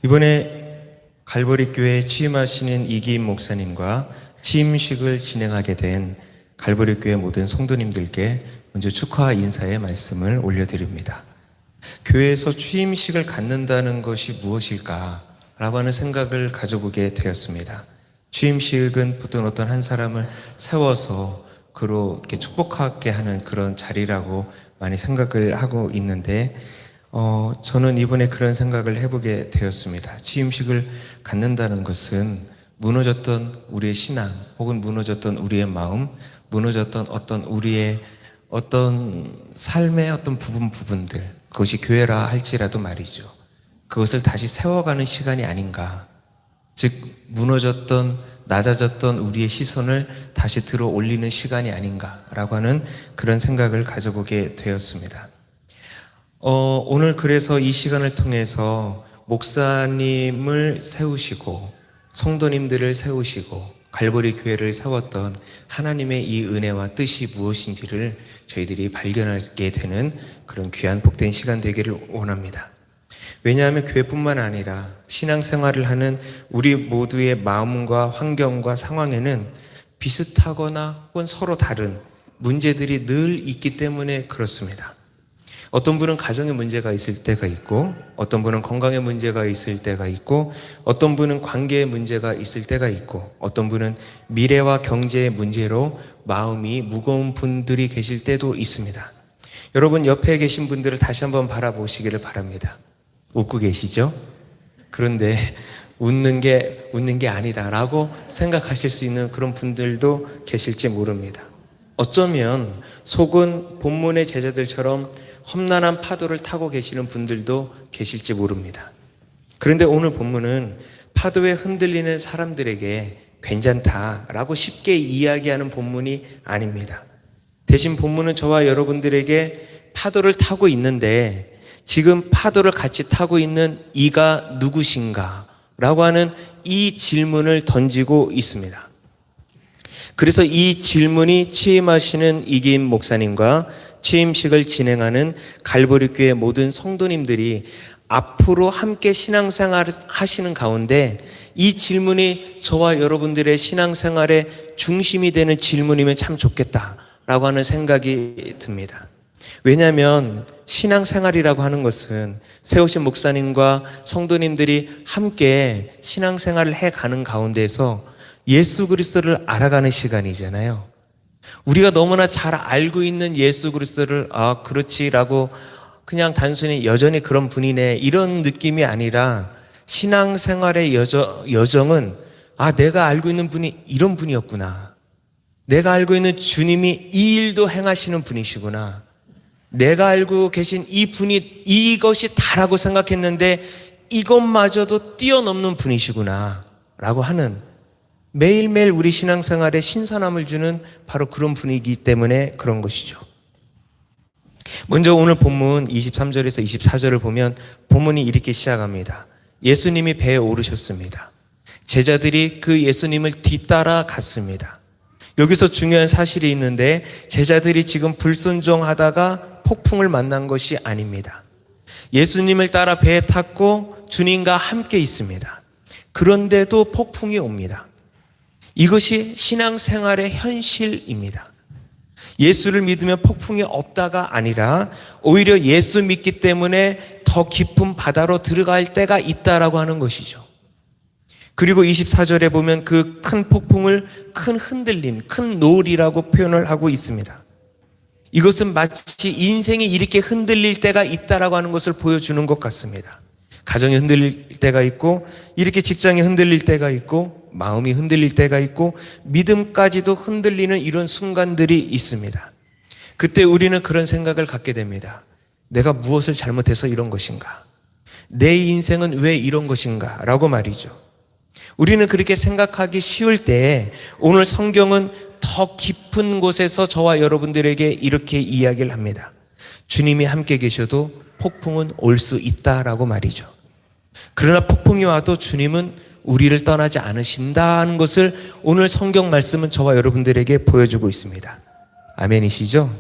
이번에 갈보리 교회에 취임하시는 이기인 목사님과 취임식을 진행하게 된 갈보리 교회 모든 성도님들께 먼저 축하 인사의 말씀을 올려드립니다. 교회에서 취임식을 갖는다는 것이 무엇일까? 라고 하는 생각을 가져보게 되었습니다. 취임식은 보통 어떤 한 사람을 세워서 그로 이렇게 축복하게 하는 그런 자리라고 많이 생각을 하고 있는데 저는 이번에 그런 생각을 해보게 되었습니다. 취임식을 갖는다는 것은 무너졌던 우리의 신앙 혹은 무너졌던 우리의 마음, 무너졌던 어떤 우리의 어떤 삶의 어떤 부분들, 그것이 교회라 할지라도 말이죠. 그것을 다시 세워가는 시간이 아닌가. 즉 무너졌던 낮아졌던 우리의 시선을 다시 들어 올리는 시간이 아닌가라고 하는 그런 생각을 가져보게 되었습니다. 오늘 그래서 이 시간을 통해서 목사님을 세우시고 성도님들을 세우시고 갈보리 교회를 세웠던 하나님의 이 은혜와 뜻이 무엇인지를 저희들이 발견하게 되는 그런 귀한 복된 시간 되기를 원합니다. 왜냐하면 교회뿐만 아니라 신앙생활을 하는 우리 모두의 마음과 환경과 상황에는 비슷하거나 혹은 서로 다른 문제들이 늘 있기 때문에 그렇습니다. 어떤 분은 가정에 문제가 있을 때가 있고, 어떤 분은 건강에 문제가 있을 때가 있고, 어떤 분은 관계에 문제가 있을 때가 있고, 어떤 분은 미래와 경제의 문제로 마음이 무거운 분들이 계실 때도 있습니다. 여러분 옆에 계신 분들을 다시 한번 바라보시기를 바랍니다. 웃고 계시죠? 그런데 웃는 게 아니다라고 생각하실 수 있는 그런 분들도 계실지 모릅니다. 어쩌면 속은 본문의 제자들처럼 험난한 파도를 타고 계시는 분들도 계실지 모릅니다. 그런데 오늘 본문은 파도에 흔들리는 사람들에게 괜찮다라고 쉽게 이야기하는 본문이 아닙니다. 대신 본문은 저와 여러분들에게 파도를 타고 있는데 지금 파도를 같이 타고 있는 이가 누구신가? 라고 하는 이 질문을 던지고 있습니다. 그래서 이 질문이 취임하시는 이기인 목사님과 취임식을 진행하는 갈보리 교회 모든 성도님들이 앞으로 함께 신앙생활을 하시는 가운데 이 질문이 저와 여러분들의 신앙생활의 중심이 되는 질문이면 참 좋겠다라고 하는 생각이 듭니다. 왜냐하면 신앙생활이라고 하는 것은 세우신 목사님과 성도님들이 함께 신앙생활을 해가는 가운데서 예수 그리스도를 알아가는 시간이잖아요. 우리가 너무나 잘 알고 있는 예수 그리스도를 그렇지라고 그냥 단순히 여전히 그런 분이네 이런 느낌이 아니라 신앙생활의 여정은 내가 알고 있는 분이 이런 분이었구나. 내가 알고 있는 주님이 이 일도 행하시는 분이시구나. 내가 알고 계신 이 분이 이것이 다라고 생각했는데 이것마저도 뛰어넘는 분이시구나 라고 하는 매일매일 우리 신앙생활에 신선함을 주는 바로 그런 분이기 때문에 그런 것이죠. 먼저 오늘 본문 23절에서 24절을 보면 본문이 이렇게 시작합니다. 예수님이 배에 오르셨습니다. 제자들이 그 예수님을 뒤따라 갔습니다. 여기서 중요한 사실이 있는데 제자들이 지금 불순종하다가 폭풍을 만난 것이 아닙니다. 예수님을 따라 배에 탔고 주님과 함께 있습니다. 그런데도 폭풍이 옵니다. 이것이 신앙생활의 현실입니다. 예수를 믿으면 폭풍이 없다가 아니라 오히려 예수 믿기 때문에 더 깊은 바다로 들어갈 때가 있다라고 하는 것이죠. 그리고 24절에 보면 그 큰 폭풍을 큰 흔들림, 큰 노을이라고 표현을 하고 있습니다. 이것은 마치 인생이 이렇게 흔들릴 때가 있다라고 하는 것을 보여주는 것 같습니다. 가정이 흔들릴 때가 있고 이렇게 직장이 흔들릴 때가 있고 마음이 흔들릴 때가 있고 믿음까지도 흔들리는 이런 순간들이 있습니다. 그때 우리는 그런 생각을 갖게 됩니다. 내가 무엇을 잘못해서 이런 것인가? 내 인생은 왜 이런 것인가? 라고 말이죠. 우리는 그렇게 생각하기 쉬울 때 오늘 성경은 더 깊은 곳에서 저와 여러분들에게 이렇게 이야기를 합니다. 주님이 함께 계셔도 폭풍은 올 수 있다라고 말이죠. 그러나 폭풍이 와도 주님은 우리를 떠나지 않으신다는 것을 오늘 성경 말씀은 저와 여러분들에게 보여주고 있습니다. 아멘이시죠?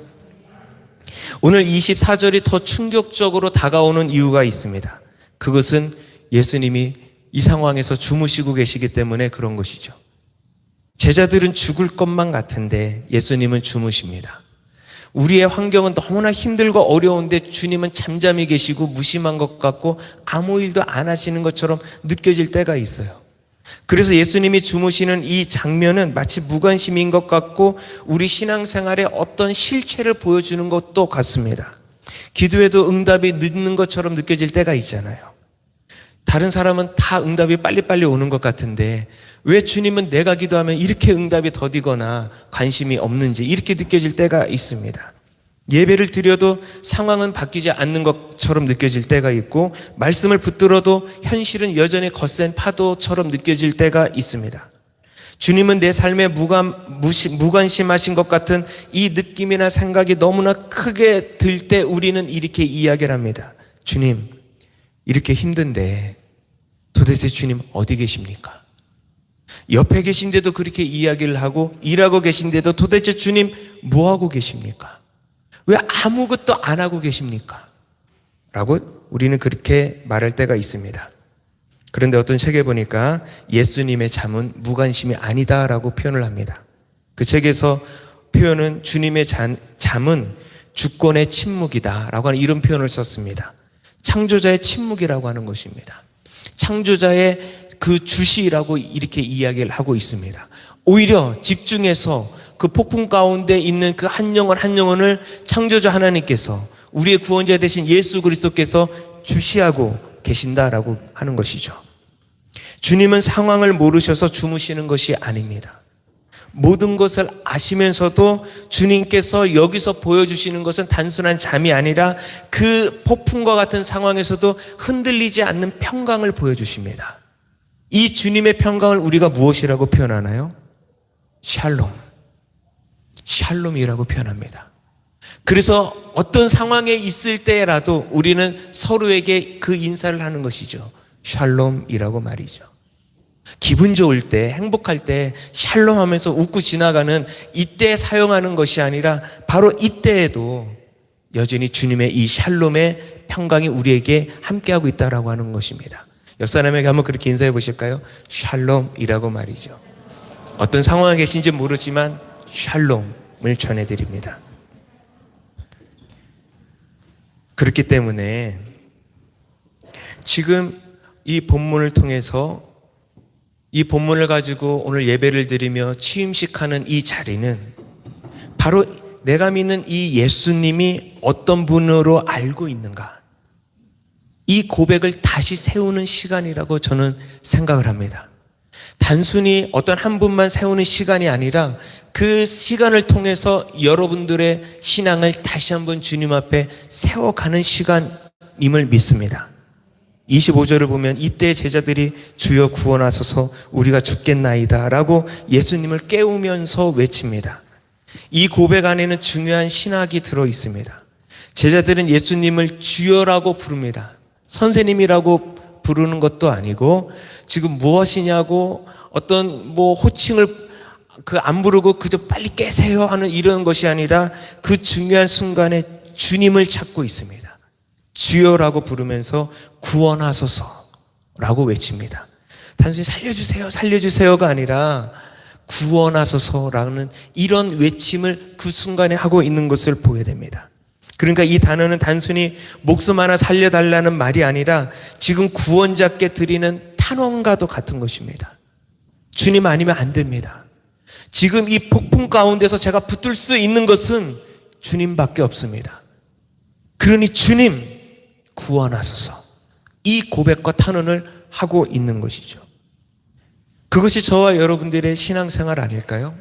오늘 24절이 더 충격적으로 다가오는 이유가 있습니다. 그것은 예수님이 이 상황에서 주무시고 계시기 때문에 그런 것이죠. 제자들은 죽을 것만 같은데 예수님은 주무십니다. 우리의 환경은 너무나 힘들고 어려운데 주님은 잠잠히 계시고 무심한 것 같고 아무 일도 안 하시는 것처럼 느껴질 때가 있어요. 그래서 예수님이 주무시는 이 장면은 마치 무관심인 것 같고 우리 신앙생활의 어떤 실체를 보여주는 것도 같습니다. 기도에도 응답이 늦는 것처럼 느껴질 때가 있잖아요. 다른 사람은 다 응답이 빨리빨리 오는 것 같은데 왜 주님은 내가 기도하면 이렇게 응답이 더디거나 관심이 없는지 이렇게 느껴질 때가 있습니다. 예배를 드려도 상황은 바뀌지 않는 것처럼 느껴질 때가 있고 말씀을 붙들어도 현실은 여전히 거센 파도처럼 느껴질 때가 있습니다. 주님은 내 삶에 무관심하신 것 같은 이 느낌이나 생각이 너무나 크게 들 때 우리는 이렇게 이야기를 합니다. 주님, 이렇게 힘든데 도대체 주님 어디 계십니까? 옆에 계신데도 그렇게 이야기를 하고 일하고 계신데도 도대체 주님 뭐 하고 계십니까? 왜 아무것도 안 하고 계십니까? 라고 우리는 그렇게 말할 때가 있습니다. 그런데 어떤 책에 보니까 예수님의 잠은 무관심이 아니다라고 표현을 합니다. 그 책에서 표현은 주님의 잠은 주권의 침묵이다라고 하는 이런 표현을 썼습니다. 창조자의 침묵이라고 하는 것입니다. 창조자의 그 주시라고 이렇게 이야기를 하고 있습니다. 오히려 집중해서 그 폭풍 가운데 있는 그 한 영혼 한 영혼을 창조자 하나님께서 우리의 구원자 되신 예수 그리스도께서 주시하고 계신다라고 하는 것이죠. 주님은 상황을 모르셔서 주무시는 것이 아닙니다. 모든 것을 아시면서도 주님께서 여기서 보여주시는 것은 단순한 잠이 아니라 그 폭풍과 같은 상황에서도 흔들리지 않는 평강을 보여주십니다. 이 주님의 평강을 우리가 무엇이라고 표현하나요? 샬롬. 샬롬이라고 표현합니다. 그래서 어떤 상황에 있을 때라도 우리는 서로에게 그 인사를 하는 것이죠. 샬롬이라고 말이죠. 기분 좋을 때, 행복할 때 샬롬 하면서 웃고 지나가는 이때 사용하는 것이 아니라 바로 이때에도 여전히 주님의 이 샬롬의 평강이 우리에게 함께하고 있다라고 하는 것입니다. 옆 사람에게 한번 그렇게 인사해 보실까요? 샬롬이라고 말이죠. 어떤 상황에 계신지 모르지만 샬롬을 전해드립니다. 그렇기 때문에 지금 이 본문을 통해서 이 본문을 가지고 오늘 예배를 드리며 취임식하는 이 자리는 바로 내가 믿는 이 예수님이 어떤 분으로 알고 있는가, 이 고백을 다시 세우는 시간이라고 저는 생각을 합니다. 단순히 어떤 한 분만 세우는 시간이 아니라 그 시간을 통해서 여러분들의 신앙을 다시 한번 주님 앞에 세워가는 시간임을 믿습니다. 25절을 보면 이때 제자들이 주여 구원하소서 우리가 죽겠나이다 라고 예수님을 깨우면서 외칩니다. 이 고백 안에는 중요한 신학이 들어 있습니다. 제자들은 예수님을 주여라고 부릅니다. 선생님이라고 부르는 것도 아니고 지금 무엇이냐고 어떤 호칭을 안 부르고 그저 빨리 깨세요 하는 이런 것이 아니라 그 중요한 순간에 주님을 찾고 있습니다. 주여라고 부르면서 구원하소서라고 외칩니다. 단순히 살려주세요, 살려주세요가 아니라 구원하소서라는 이런 외침을 그 순간에 하고 있는 것을 보게 됩니다. 그러니까 이 단어는 단순히 목숨 하나 살려달라는 말이 아니라 지금 구원자께 드리는 탄원과도 같은 것입니다. 주님 아니면 안 됩니다. 지금 이 폭풍 가운데서 제가 붙들 수 있는 것은 주님밖에 없습니다. 그러니 주님 구원하소서, 이 고백과 탄원을 하고 있는 것이죠. 그것이 저와 여러분들의 신앙생활 아닐까요?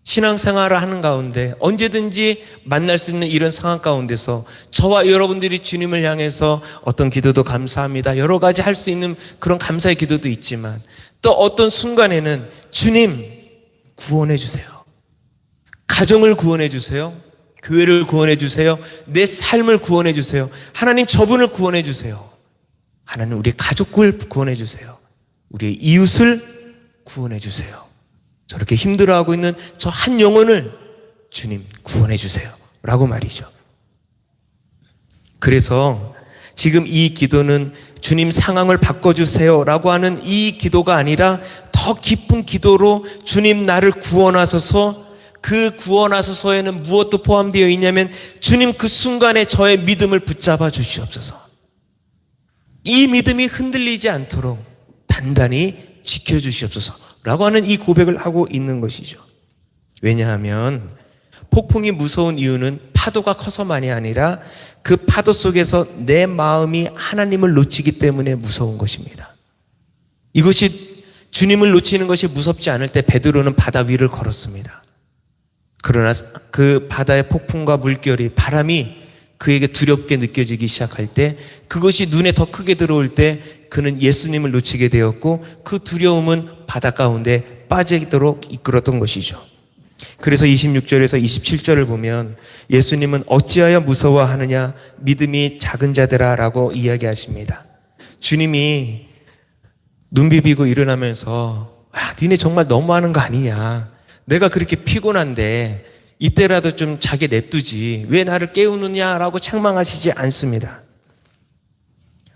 신앙생활을 하는 가운데 언제든지 만날 수 있는 이런 상황 가운데서 저와 여러분들이 주님을 향해서 어떤 기도도 감사합니다, 여러 가지 할 수 있는 그런 감사의 기도도 있지만 또 어떤 순간에는 주님 구원해 주세요, 가정을 구원해 주세요, 교회를 구원해 주세요, 내 삶을 구원해 주세요, 하나님 저분을 구원해 주세요, 하나님 우리 가족을 구원해 주세요, 우리의 이웃을 구원해 주세요, 저렇게 힘들어하고 있는 저 한 영혼을 주님 구원해 주세요 라고 말이죠. 그래서 지금 이 기도는 주님 상황을 바꿔주세요 라고 하는 이 기도가 아니라 더 깊은 기도로 주님 나를 구원하소서, 그 구원하소서에는 무엇도 포함되어 있냐면 주님 그 순간에 저의 믿음을 붙잡아 주시옵소서. 이 믿음이 흔들리지 않도록 단단히 지켜주시옵소서 라고 하는 이 고백을 하고 있는 것이죠. 왜냐하면 폭풍이 무서운 이유는 파도가 커서만이 아니라 그 파도 속에서 내 마음이 하나님을 놓치기 때문에 무서운 것입니다. 이것이 주님을 놓치는 것이 무섭지 않을 때 베드로는 바다 위를 걸었습니다. 그러나 그 바다의 폭풍과 물결이, 바람이 그에게 두렵게 느껴지기 시작할 때, 그것이 눈에 더 크게 들어올 때 그는 예수님을 놓치게 되었고 그 두려움은 바다 가운데 빠지도록 이끌었던 것이죠. 그래서 26절에서 27절을 보면 예수님은 어찌하여 무서워하느냐 믿음이 작은 자들아 라고 이야기하십니다. 주님이 눈 비비고 일어나면서 니네 정말 너무하는 거 아니냐, 내가 그렇게 피곤한데 이때라도 좀 자게 냅두지 왜 나를 깨우느냐라고 책망하시지 않습니다.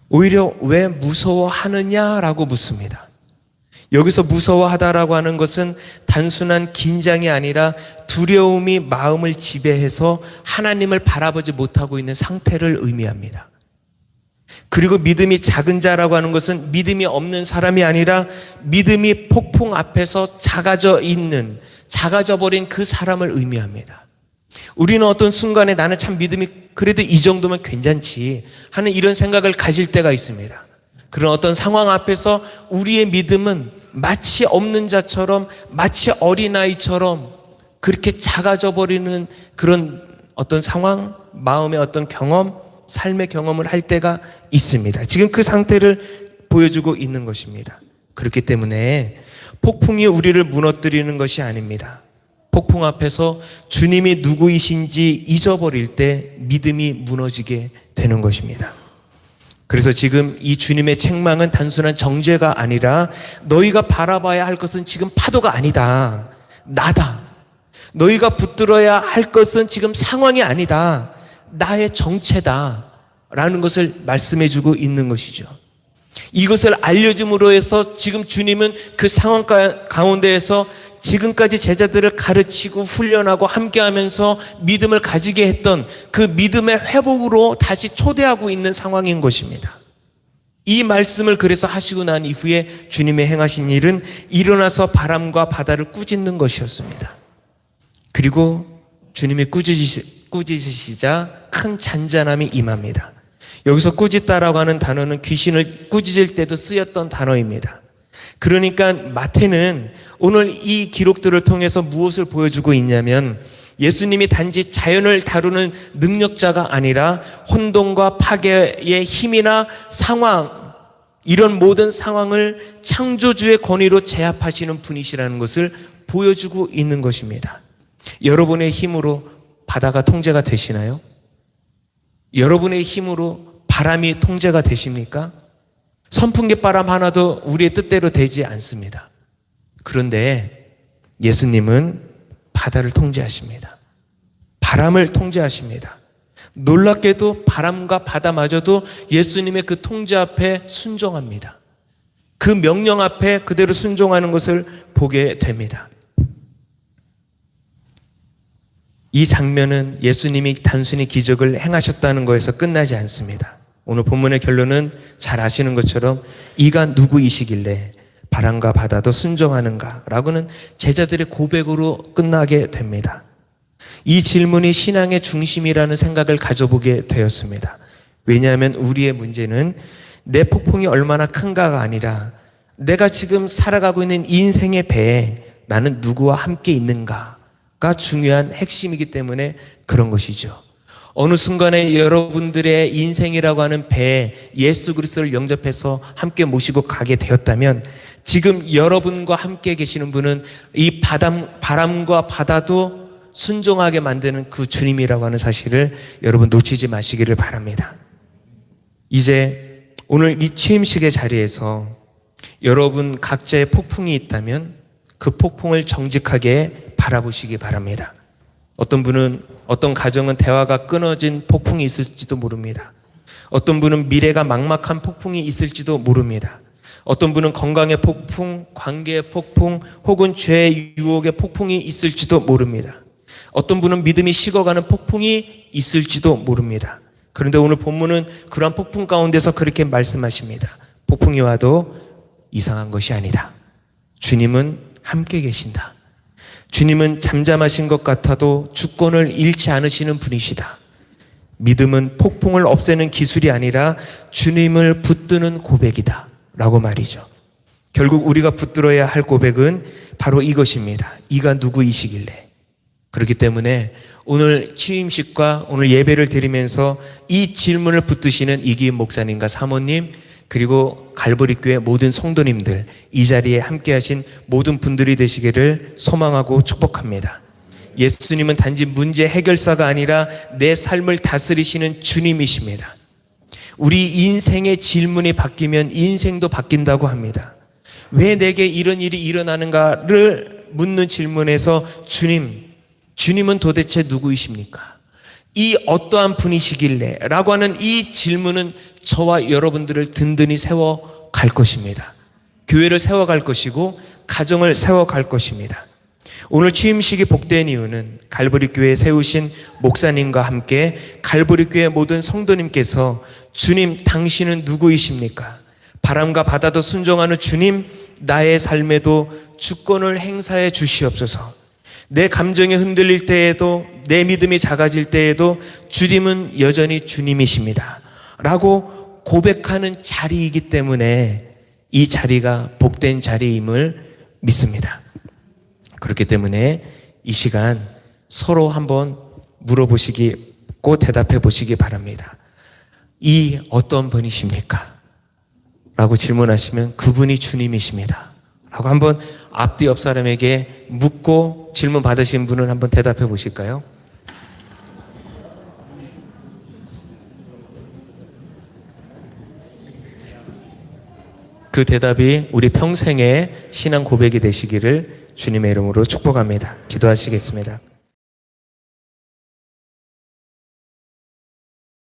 오히려 왜 무서워하느냐라고 묻습니다. 여기서 무서워하다라고 하는 것은 단순한 긴장이 아니라 두려움이 마음을 지배해서 하나님을 바라보지 못하고 있는 상태를 의미합니다. 그리고 믿음이 작은 자라고 하는 것은 믿음이 없는 사람이 아니라 믿음이 폭풍 앞에서 작아져 버린 그 사람을 의미합니다. 우리는 어떤 순간에 나는 참 믿음이 그래도 이 정도면 괜찮지 하는 이런 생각을 가질 때가 있습니다. 그런 어떤 상황 앞에서 우리의 믿음은 마치 없는 자처럼, 마치 어린아이처럼 그렇게 작아져 버리는 그런 어떤 상황, 마음의 어떤 경험, 삶의 경험을 할 때가 있습니다. 지금 그 상태를 보여주고 있는 것입니다. 그렇기 때문에 폭풍이 우리를 무너뜨리는 것이 아닙니다. 폭풍 앞에서 주님이 누구이신지 잊어버릴 때 믿음이 무너지게 되는 것입니다. 그래서 지금 이 주님의 책망은 단순한 정죄가 아니라 너희가 바라봐야 할 것은 지금 파도가 아니다, 나다. 너희가 붙들어야 할 것은 지금 상황이 아니다, 나의 정체다 라는 것을 말씀해주고 있는 것이죠. 이것을 알려줌으로 해서 지금 주님은 그 상황 가운데에서 지금까지 제자들을 가르치고 훈련하고 함께하면서 믿음을 가지게 했던 그 믿음의 회복으로 다시 초대하고 있는 상황인 것입니다. 이 말씀을 그래서 하시고 난 이후에 주님의 행하신 일은 일어나서 바람과 바다를 꾸짖는 것이었습니다. 그리고 주님이 꾸짖으시자 큰 잔잔함이 임합니다. 여기서 꾸짖다라고 하는 단어는 귀신을 꾸짖을 때도 쓰였던 단어입니다. 그러니까 마태는 오늘 이 기록들을 통해서 무엇을 보여주고 있냐면 예수님이 단지 자연을 다루는 능력자가 아니라 혼돈과 파괴의 힘이나 상황, 이런 모든 상황을 창조주의 권위로 제압하시는 분이시라는 것을 보여주고 있는 것입니다. 여러분의 힘으로 바다가 통제가 되시나요? 여러분의 힘으로 바람이 통제가 되십니까? 선풍기 바람 하나도 우리의 뜻대로 되지 않습니다. 그런데 예수님은 바다를 통제하십니다. 바람을 통제하십니다. 놀랍게도 바람과 바다마저도 예수님의 그 통제 앞에 순종합니다. 그 명령 앞에 그대로 순종하는 것을 보게 됩니다. 이 장면은 예수님이 단순히 기적을 행하셨다는 것에서 끝나지 않습니다. 오늘 본문의 결론은 잘 아시는 것처럼 이가 누구이시길래 바람과 바다도 순종하는가? 라고는 제자들의 고백으로 끝나게 됩니다. 이 질문이 신앙의 중심이라는 생각을 가져보게 되었습니다. 왜냐하면 우리의 문제는 내 폭풍이 얼마나 큰가가 아니라 내가 지금 살아가고 있는 인생의 배에 나는 누구와 함께 있는가가 중요한 핵심이기 때문에 그런 것이죠. 어느 순간에 여러분들의 인생이라고 하는 배에 예수 그리스도를 영접해서 함께 모시고 가게 되었다면 지금 여러분과 함께 계시는 분은 이 바람과 바다도 순종하게 만드는 그 주님이라고 하는 사실을 여러분 놓치지 마시기를 바랍니다. 이제 오늘 이 취임식의 자리에서 여러분 각자의 폭풍이 있다면 그 폭풍을 정직하게 바라보시기 바랍니다. 어떤 분은, 어떤 가정은 대화가 끊어진 폭풍이 있을지도 모릅니다. 어떤 분은 미래가 막막한 폭풍이 있을지도 모릅니다. 어떤 분은 건강의 폭풍, 관계의 폭풍, 혹은 죄의 유혹의 폭풍이 있을지도 모릅니다. 어떤 분은 믿음이 식어가는 폭풍이 있을지도 모릅니다. 그런데 오늘 본문은 그러한 폭풍 가운데서 그렇게 말씀하십니다. 폭풍이 와도 이상한 것이 아니다. 주님은 함께 계신다. 주님은 잠잠하신 것 같아도 주권을 잃지 않으시는 분이시다. 믿음은 폭풍을 없애는 기술이 아니라 주님을 붙드는 고백이다 라고 말이죠. 결국 우리가 붙들어야 할 고백은 바로 이것입니다. 이가 누구이시길래. 그렇기 때문에 오늘 취임식과 오늘 예배를 드리면서 이 질문을 붙드시는 이기인 목사님과 사모님, 그리고 갈보리교회 모든 성도님들, 이 자리에 함께하신 모든 분들이 되시기를 소망하고 축복합니다. 예수님은 단지 문제 해결사가 아니라 내 삶을 다스리시는 주님이십니다. 우리 인생의 질문이 바뀌면 인생도 바뀐다고 합니다. 왜 내게 이런 일이 일어나는가를 묻는 질문에서 주님은 도대체 누구이십니까? 이 어떠한 분이시길래? 라고 하는 이 질문은 저와 여러분들을 든든히 세워갈 것입니다. 교회를 세워갈 것이고 가정을 세워갈 것입니다. 오늘 취임식이 복된 이유는 갈보리교회에 세우신 목사님과 함께 갈보리교회 모든 성도님께서 주님, 당신은 누구이십니까? 바람과 바다도 순종하는 주님, 나의 삶에도 주권을 행사해 주시옵소서. 내 감정이 흔들릴 때에도, 내 믿음이 작아질 때에도 주님은 여전히 주님이십니다 라고 고백하는 자리이기 때문에 이 자리가 복된 자리임을 믿습니다. 그렇기 때문에 이 시간 서로 한번 물어보시고 대답해 보시기 바랍니다. 이 어떤 분이십니까? 라고 질문하시면 그분이 주님이십니다 라고 한번 앞뒤 옆 사람에게 묻고 질문 받으신 분은 한번 대답해 보실까요? 그 대답이 우리 평생의 신앙 고백이 되시기를 주님의 이름으로 축복합니다. 기도하시겠습니다.